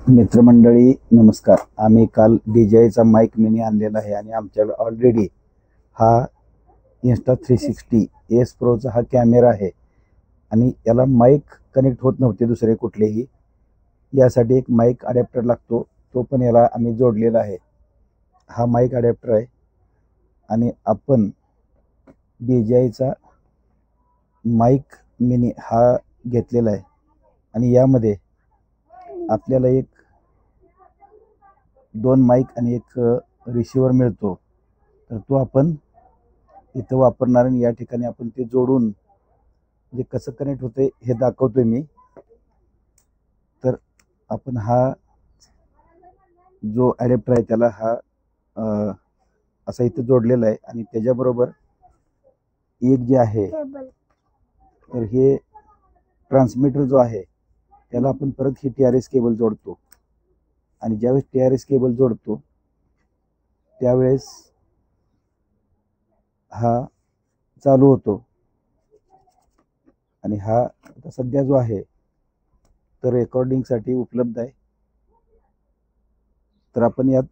मित्रमंडळी नमस्कार. आम्ही काल DJIचा माईक मिनी आणलेला आहे आणि आमच्याकडे ऑलरेडी हा Insta360 S Proचा हा कॅमेरा आहे आणि याला माईक कनेक्ट होत नव्हते दुसरे कुठलेही. यासाठी एक माईक अडॅप्टर लागतो, तो पण याला आम्ही जोडलेला आहे. हा माईक अडॅप्टर आहे आणि आपण DJIचा माईक मिनी हा घेतलेला आहे आणि यामध्ये आपल्याला एक 2 माईक आणि एक रिसिव्हर मिळतो. तर तो आपण इथं वापरणार आणि या ठिकाणी आपण ते जोडून म्हणजे कसं कनेक्ट होते हे दाखवतोय मी. तर आपण हा जो ॲडॅप्टर आहे त्याला हा असा इथं जोडलेला आहे आणि त्याच्याबरोबर एक जे आहे तर हे ट्रान्समीटर जो आहे त्याला आपण परत ही TRS केबल जोडतो आणि ज्यावेळेस TRS केबल जोडतो त्यावेळेस हा चालू होतो आणि हा आता सध्या जो आहे तर रेकॉर्डिंगसाठी उपलब्ध आहे. तर आपण यात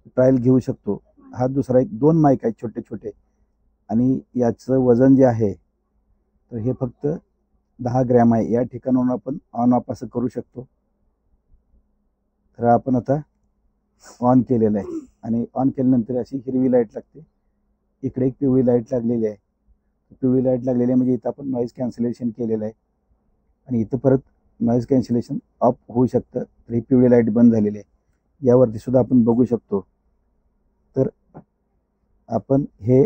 ट्रायल घेऊ शकतो. हा दुसरा एक 2 माईक आहेत छोटे छोटे आणि याचं वजन जे आहे तर हे फक्त 10 ग्रॅम आहे. या ठिकाणाहून आपण ऑन ऑफ असं करू शकतो. तर आपण आता ऑन केलेलं आहे आणि ऑन केल्यानंतर अशी हिरवी लाईट लागते. इकडे एक पिवळी लाईट लागलेली आहे. पिवळी लाईट लागलेली आहे म्हणजे इथं आपण नॉईज कॅन्सलेशन केलेलं आहे आणि इथं परत नॉईज कॅन्सलेशन ऑफ होऊ शकतं. तर ही पिवळी लाईट बंद झालेली आहे. यावरती सुद्धा आपण बघू शकतो. तर आपण हे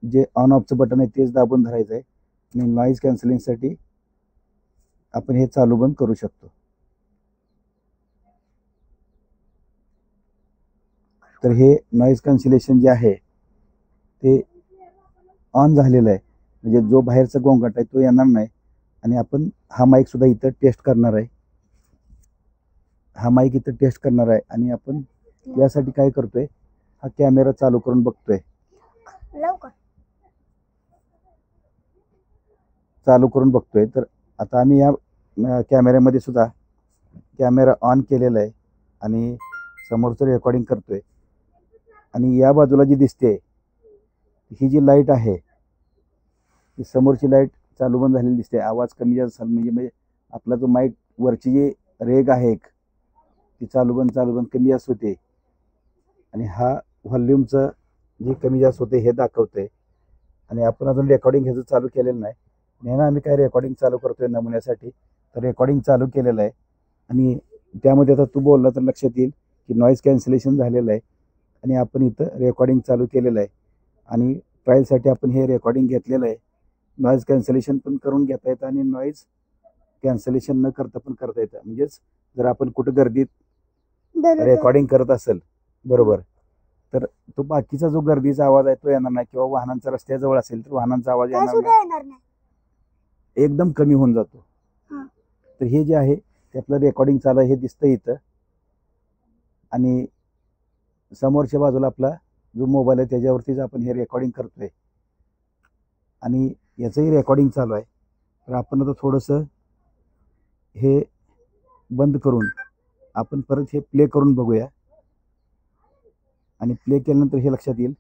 जे ऑन ऑफचं बटन आहे तेच दाबून धरायचं आहे आणि नॉईज कॅन्सलिंगसाठी आपण हे चालू बंद करू शकतो. तर हे नॉईज कॅन्सलेशन जे आहे ते ऑन झालेलं आहे म्हणजे जो बाहेरचा गोंगाट आहे तो येणार नाही. आणि आपण हा माईक सुद्धा इथं टेस्ट करणार आहे. हा माईक इथं टेस्ट करणार आहे आणि आपण यासाठी काय करतोय, हा कॅमेरा चालू करून बघतोय. चालू करून बघतोय. तर आता आम्ही या कॅमेऱ्यामध्ये सुद्धा कॅमेरा ऑन केलेला आहे आणि समोरचं रेकॉर्डिंग करतोय. आणि या बाजूला जी दिसते ही जी लाईट आहे ती समोरची लाईट चालू बंद झालेली दिसते. आवाज कमी जास्त म्हणजे आपला जो माईक वरची जी रेग आहे एक ती चालू बंद कमी जास्त होते आणि हा व्हॉल्यूमचं जे कमी जास्त होते हे दाखवते. आणि आपण अजून रेकॉर्डिंग ह्याचं चालू केलेलं नाही. नेहमी आम्ही काय रेकॉर्डिंग चालू करतोय नमुन्यासाठी. तर रेकॉर्डिंग चालू केलेलं आहे आणि त्यामध्ये आता तू बोलला तर लक्षात येईल की नॉईज कॅन्सलेशन झालेलं आहे आणि आपण इथं रेकॉर्डिंग चालू केलेलं आहे आणि ट्रायलसाठी आपण हे रेकॉर्डिंग घेतलेलं आहे. नॉईज कॅन्सलेशन पण करून घेता येतं आणि नॉईज कॅन्सलेशन न करता पण करता येतं. म्हणजेच जर आपण कुठं गर्दीत रेकॉर्डिंग करत असेल बरोबर तर तो बाकीचा जो गर्दीचा आवाज आहे तो येणार नाही किंवा वाहनांचा रस्त्याजवळ असेल तर वाहनांचा आवाज येणार नाही, एकदम कमी होऊन जातो. तर हे जे आहे ते आपलं रेकॉर्डिंग चालू आहे हे दिसतं इथं आणि समोरच्या बाजूला आपला जो मोबाईल आहे त्याच्यावरतीच आपण हे रेकॉर्डिंग करतोय आणि याचंही रेकॉर्डिंग चालू आहे. तर आपण आता थोडंसं हे बंद करून आपण परत हे प्ले करून बघूया आणि प्ले केल्यानंतर हे लक्षात येईल.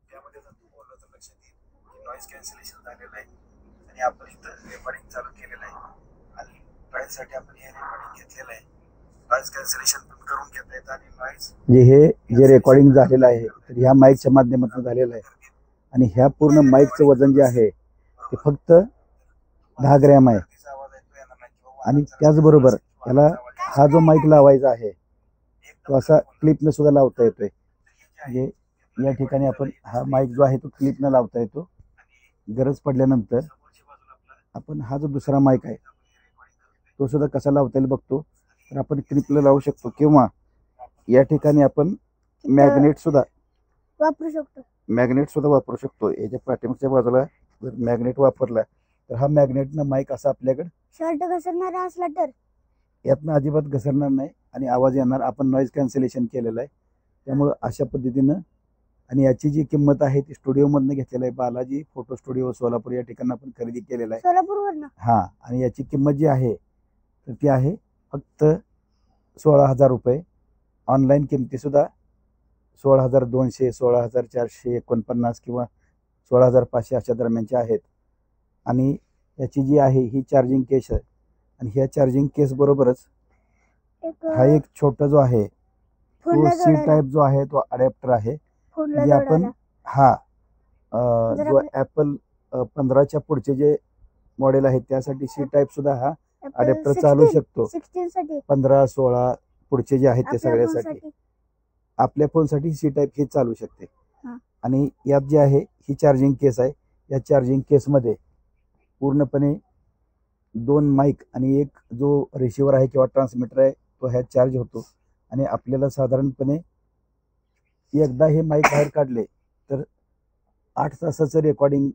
त्यामध्ये जर तू बोललो तर लक्षात येईल की नॉईज कॅन्सलेशन झालेलं आहे आणि आपण इथं रेकॉर्डिंग चालू केलेलं आहे आणि ट्रायलसाठी आपण हे रेकॉर्डिंग घेतलेलं आहे. नॉईज कॅन्सलेशन पण करून घेता येतं आणि नॉईज हे जे रेकॉर्डिंग झालेलं आहे तर ह्या माईकच्या माध्यमातून झालेलं आहे आणि ह्या पूर्ण माईकचं वजन जे आहे ते फक्त 10 ग्रॅम आहे. आणि त्याचबरोबर याला हा जो माईक लावायचा आहे तो असा क्लिपनं सुद्धा लावता येतोय. म्हणजे या ठिकाणी आपण हा माईक जो आहे तो क्लिपनं लावता येतो. गरज पडल्यानंतर आपण हा जो दुसरा माईक आहे तो सुद्धा कसा लावता येईल बघतो. तर आपण क्लिपला लावू शकतो किंवा या ठिकाणी आपण मॅग्नेट सुद्धा वापरू शकतो. याच्या पाठीमागच्या बाजूला जर मॅग्नेट वापरला तर हा मॅग्नेटनं माईक असा आपल्याकडे शर्ट घसरणार असला तर यातनं अजिबात घसरणार नाही आणि आवाज येणार. आपण नॉईज कॅन्सलेशन केलेलं आहे त्यामुळं अशा पद्धतीनं. आणि याची जी किंमत आहे ती स्टुडिओमधनं घेतलेलं आहे. बालाजी फोटो स्टुडिओ सोलापूर या ठिकाणी आपण खरेदी केलेलं आहे सोलापूरवरनं. हां. आणि याची किंमत जी आहे तर ती आहे फक्त 16,000 रुपये. ऑनलाईन किमतीसुद्धा 16,200, 16,449 किंवा 16,500 अशा दरम्यानच्या आहेत. आणि याची जी आहे ही चार्जिंग केस आहे. आणि ह्या चार्जिंग केस बरोबरच हा एक छोटा जो आहे तो फोनला सी जोडायला टाईप जो आहे तो अडॅप्टर आहे. फोनला जे आपण जोडायला हा जर जो आपलं- ॲपल 15च्या पुढचे जे मॉडेल आहे त्यासाठी सी टाईप सुद्धा हा Apple अडॅप्टर चालू 16 शकतो. 16 साठी 15, 16 पुढचे जे आहेत ते आपल्या सगळ्यासाठी फोनसाठी. आपल्या फोनसाठी सी टाईप ही चालू शकते. हा. आणि यात जे आहे ही चार्जिंग केस आहे. या चार्जिंग केसमध्ये पूर्णपणे 2 माईक आणि एक जो रिसिव्हर आहे किंवा ट्रान्समीटर आहे तो ह्यात चार्ज होतो. आणि आपल्याला साधारणपणे एकदा हे माईक बाहेर काढले तर 8 तासाचं रेकॉर्डिंग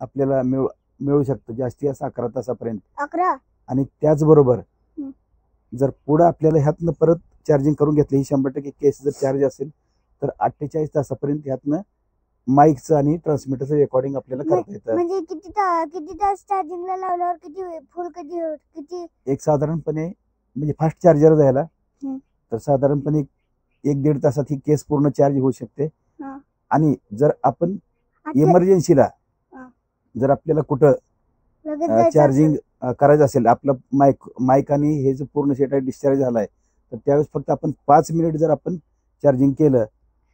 आपल्याला मिळू शकतं, जास्तीत जास्त 11 तासापर्यंत. 11 आणि त्याचबरोबर हं. जर पुढं आपल्याला ह्यातनं परत चार्जिंग करून घेतली, ही 100% केस जर चार्ज असेल तर 48 तासापर्यंत ह्यातनं माईकचं आणि ट्रान्समीटरचं रेकॉर्डिंग आपल्याला करता येतं. म्हणजे किती तास चार्जिंगला लावल्यावर किती एक साधारणपणे म्हणजे फास्ट चार्जर जायला हं. तर साधारणपणे 1-1.5 तासात ही केस पूर्ण चार्ज होऊ शकते. हा. आणि जर आपण आता इमर्जन्सीला हा. जर आपल्याला कुठं लगेच जायचं चार्जिंग असेल, करायचं असेल, आपलं माईक आणि हे जो पूर्ण सेट आहे डिस्चार्ज झालाय तर त्यावेळेस फक्त आपण 5 मिनिट जर आपण चार्जिंग केलं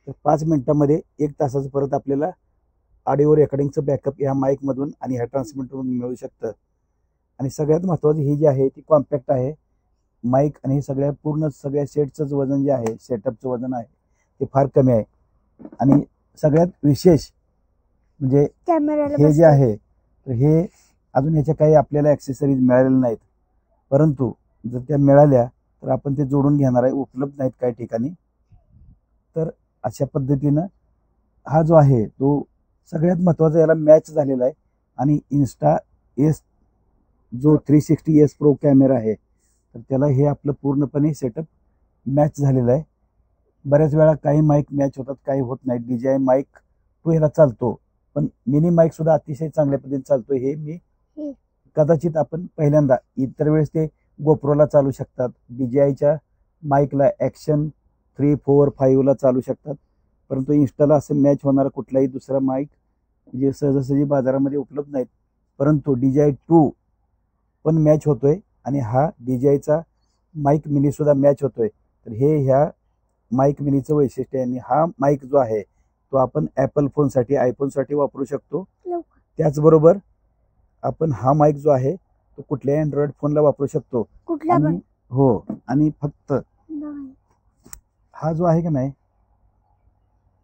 तर 5 मिनिटामध्ये 1 तासाचं परत आपल्याला ऑडिओ रेकॉर्डिंगचं बॅकअप ह्या माईकमधून आणि ह्या ट्रान्समीटरमधून मिळू शकतं. आणि सगळ्यात महत्त्वाचं ही जी आहे ती कॉम्पॅक्ट आहे. माईक आणि हे सगळ्या सेटचं वजन जे आहे, सेटअपचं वजन आहे ते फार कमी आहे. आणि सगळ्यात विशेष म्हणजे कॅमेऱ्याला हे जे बसते. आहे तर हे अजून ह्याच्या काही आपल्याला ॲक्सेसरीज मिळालेल्या नाहीत. परंतु जर त्या मिळाल्या तर आपण ते जोडून घेणार आहे, उपलब्ध नाहीत काही ठिकाणी. तर अशा पद्धतीनं हा जो आहे तो सगळ्यात महत्त्वाचा याला मॅच झालेला आहे. आणि इन्स्टा एस जो 360S प्रो कॅमेरा आहे तर त्याला हे आपलं पूर्णपणे सेटअप मॅच झालेलं आहे. बऱ्याच वेळा काही माईक मॅच होतात, काही होत नाहीत. DJI माईक तो ह्याला चालतो, पण मिनी माईकसुद्धा अतिशय चांगल्या पद्धतीने चालतो. हे मी कदाचित आपण पहिल्यांदा, इतर वेळेस ते गोप्रोला चालू शकतात, DJIच्या माईकला ॲक्शन 3, 4, 5ला चालू शकतात. परंतु इन्स्टाला असं मॅच होणारा कुठलाही दुसरा माईक म्हणजे सहजासहजी बाजारामध्ये उपलब्ध नाहीत. परंतु DJI 2 पण मॅच होतोय आणि हा DJIचा माईक मिनीसुद्धा मॅच होतोय. तर हे ह्या माईक मिनीचं वैशिष्ट्य आहे. आणि हा माईक जो आहे तो आपण ॲपल फोनसाठी, आयफोनसाठी वापरू शकतो. त्याचबरोबर आपण हा माईक जो आहे तो कुठल्याही अँड्रॉइड फोनला वापरू शकतो. कुठला आणि पण हो, आणि फक्त नाही. हा जो आहे का नाही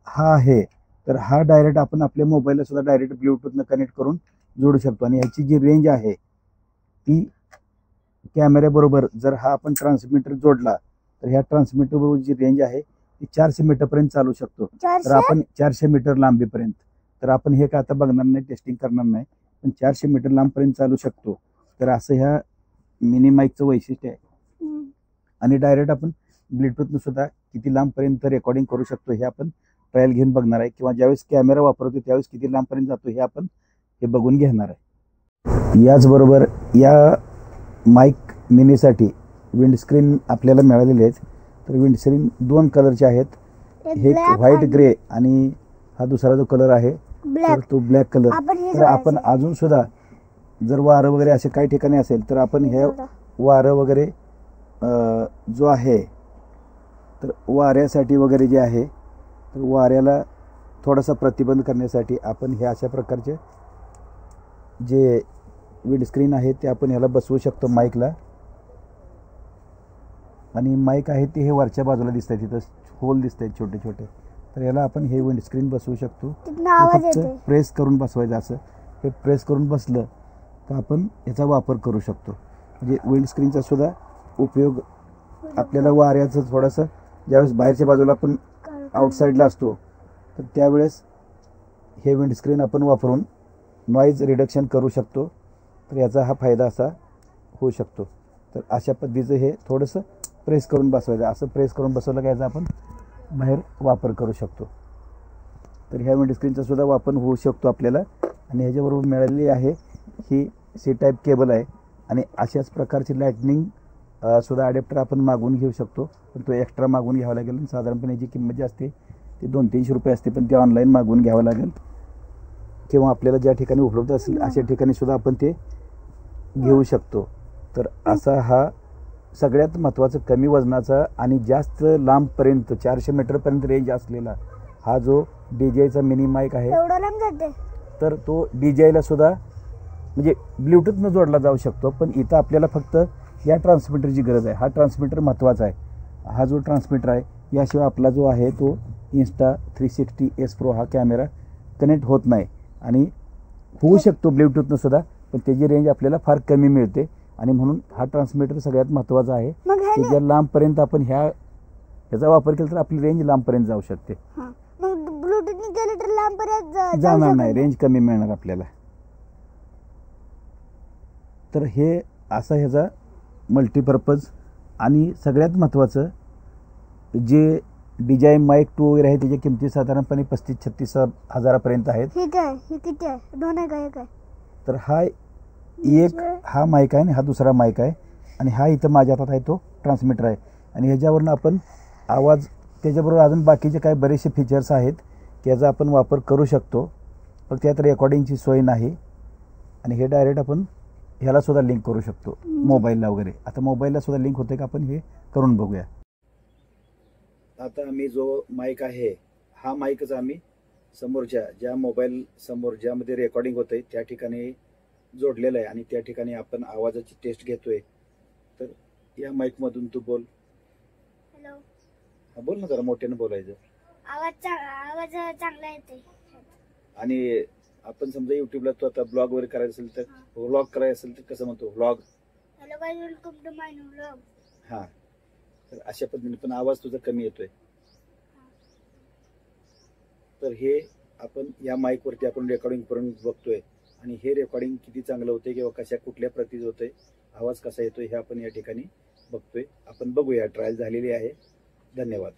हा आहे तर हा डायरेक्ट आपण आपल्या मोबाईलला सुद्धा डायरेक्ट ब्लूटूथनं कनेक्ट करून जोडू शकतो. आणि ह्याची जी रेंज आहे ती कॅमेऱ्याबरोबर जर हा आपण ट्रान्समीटर जोडला तर ह्या ट्रान्समीटर बरोबर जी रेंज आहे ती 400 मीटरपर्यंत चालू शकतो. तर 400 आपण 400 मीटर लांबीपर्यंत, तर आपण हे काय आता बघणार नाही, टेस्टिंग करणार नाही, पण 400 मीटर लांबपर्यंत चालू शकतो. तर असं ह्या मिनी माईकचं वैशिष्ट्य आहे. हम्म. आणि डायरेक्ट आपण ब्लूटूथनं सुद्धा किती लांबपर्यंत रेकॉर्डिंग करू शकतो हे आपण ट्रायल घेऊन बघणार आहे. किंवा ज्यावेळेस कॅमेरा वापरतो त्यावेळेस किती लांबपर्यंत जातो हे आपण हे बघून घेणार आहे. याचबरोबर या माईक मिनीसाठी विंडस्क्रीन आपल्याला मिळालेले आहेत. तर विंडस्क्रीन 2 कलरचे आहेत. हे black व्हाईट आणि ग्रे आणि हा दुसरा जो कलर आहे तर ब्लॅक. तो ब्लॅक कलर. आपण हे तर आपण जोडायचं. अजून सुद्धा जर वारं वगैरे असे काही ठिकाणी असेल तर आपण हे वारं वगैरे जो आहे तर वाऱ्यासाठी वगैरे जे आहे तर वाऱ्याला थोडासा प्रतिबंध करण्यासाठी आपण हे अशा प्रकारचे जे विंडस्क्रीन आहे ते आपण ह्याला बसवू शकतो माईकला. आणि माईक आहे ते हे वरच्या बाजूला दिसत आहे, तिथं होल दिसत आहेत छोटे छोटे. तर याला आपण हे विंडस्क्रीन बसवू शकतो. तिथनं आवाज फक्त येतोय. प्रेस करून बसवायचं. असं हे प्रेस करून बसलं तर आपण याचा वापर करू शकतो. म्हणजे विंडस्क्रीनचा सुद्धा उपयोग आपल्याला वाऱ्याचं थोडंसं ज्यावेळेस बाहेरच्या बाजूला आपण आउटसाईडला असतो तर त्यावेळेस हे विंडस्क्रीन आपण वापरून नॉईज रिडक्शन करू शकतो. तर याचा हा फायदा असा होऊ शकतो. तर अशा पद्धतीचं हे थोडंसं प्रेस करून बसवायचं. असं प्रेस करून बसवलं का याचा आपण बाहेर वापर करू शकतो. तर ह्या विंडस्क्रीनचा सुद्धा वापर होऊ शकतो आपल्याला. आणि ह्याच्याबरोबर मिळालेली आहे ही सी टाईप केबल आहे. आणि अशाच प्रकारची लाईटनिंग सुद्धा अडॅप्टर आपण मागवून घेऊ शकतो, पण तो एक्स्ट्रा मागवून घ्यावा लागेल. आणि साधारणपणे याची किंमत जी असते ती 200-300 रुपये असते, पण ते ऑनलाईन मागवून घ्यावं लागेल किंवा आपल्याला ज्या ठिकाणी उपलब्ध असेल अशा ठिकाणी सुद्धा आपण ते घेऊ शकतो. तर असा हा सगळ्यात महत्त्वाचा कमी वजनाचा आणि जास्त लांबपर्यंत 400 मीटरपर्यंत रेंज असलेला हा जो DJIचा मिनी माईक आहे, एवढं लांब जाते. तर तो DJIला सुद्धा म्हणजे ब्ल्यूटूथनं जोडला जाऊ शकतो. पण इथं आपल्याला फक्त या ट्रान्समीटरची गरज आहे. हा ट्रान्समीटर महत्त्वाचा आहे. हा जो ट्रान्समीटर आहे याशिवाय आपला जो आहे तो Insta360S Pro हा कॅमेरा कनेक्ट होत नाही आणि होऊ शकतो ब्ल्यूटूथनं सुद्धा, पण त्याची रेंज आपल्याला फार कमी मिळते. आणि म्हणून हा ट्रान्समीटर सगळ्यात महत्त्वाचा आहे मग की ज्या लांबपर्यंत आपण ह्याचा वापर केला तर आपली रेंज लांबपर्यंत जाऊ शकते. मग ब्लूटूथने केलं तर लांबपर्यंत जाऊ जाणार शकत नाही, रेंज कमी मिळणार आपल्याला. तर हे असा ह्याचा मल्टीपर्पज. आणि सगळ्यात महत्त्वाचं जे DJI माईक 2 वगैरे आहे त्याच्या किमती साधारणपणे 35-36 हजारापर्यंत आहेत. हे काय, हे किती आहे? दोन आहे का, एक आहे? तर हा माईक आहे आणि हा दुसरा माईक आहे. आणि हा इथं माझ्या हातात आहे तो ट्रान्समीटर आहे. आणि ह्याच्यावरून आपण आवाज, त्याच्याबरोबर अजून बाकीचे काही बरेचसे फीचर्स आहेत की याचा आपण वापर करू शकतो, पण त्यात रेकॉर्डिंगची सोय नाही. आणि हे डायरेक्ट आपण ह्याला सुद्धा लिंक करू शकतो मोबाईलला वगैरे. आता मोबाईलला सुद्धा लिंक होते का आपण हे करून बघूया. आता आम्ही जो माईक आहे हा माईकच आम्ही समोरच्या ज्या मोबाईल समोर ज्यामध्ये रेकॉर्डिंग होतंय त्या ठिकाणी जोडलेलं आहे आणि त्या ठिकाणी आपण आवाजाची टेस्ट घेतोय. तर या माईकमधून तू बोल. हॅलो. हा बोल ना, जरा मोठ्यानं बोलायचं. आवाज चांगला येते. आणि आपण समजा युट्यूबला तू आता ब्लॉग वगैरे करायचं असेल तर व्लॉग करायचं असेल तर कसं म्हणतो, vlog. Hello guys, welcome to my new vlog. हा, तर अशा पद्धतीने. पण आवाज तुझा कमी येतोय. तर हे आपण या माईक वरती आपण रेकॉर्डिंग करून बघतोय आणि हे रेकॉर्डिंग किती चांगलं होतंय किंवा कशा कुठल्या प्रतीत होतंय, आवाज कसा येतोय हे आपण या ठिकाणी बघतोय. आपण बघूया, ट्रायल झालेली आहे. धन्यवाद.